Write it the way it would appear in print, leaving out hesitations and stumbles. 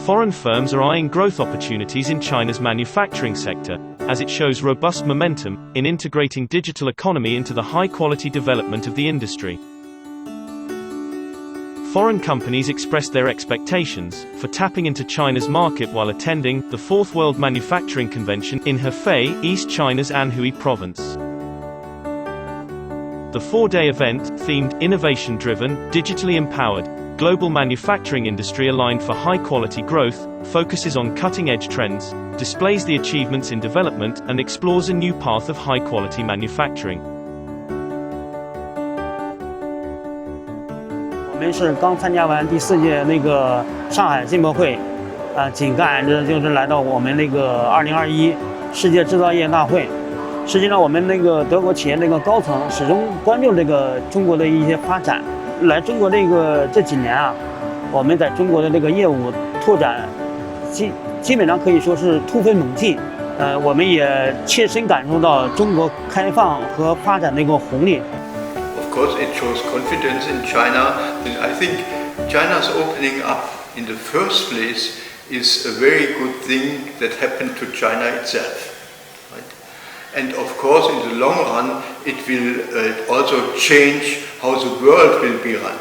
Foreign firms are eyeing growth opportunities in China's manufacturing sector, as it shows robust momentum in integrating digital economy into the high-quality development of the industry. Foreign companies expressed their expectations for tapping into China's market while attending the Fourth World Manufacturing Convention in Hefei, East China's Anhui province. The four-day event, themed Innovation-Driven, Digitally Empowered, Global Manufacturing Industry Aligned for High-Quality Growth, focuses on cutting-edge trends, displays the achievements in development, and explores a new path of high-quality manufacturing. 我们是刚参加完第4届那个上海进博会，紧赶着就是来到我们那个2021世界制造业大会。实际上，我们那个德国企业那个高层始终关注这个中国的一些发展。来中国这几年啊，我们在中国的这个业务拓展，基本上可以说是突飞猛进。我们也切身感受到中国开放和发展的一个红利。Of course, it shows confidence in China. I think China's opening up in the first place is a very good thing that happened to China itself. And of course, in the long run, it will also change how the world will be run.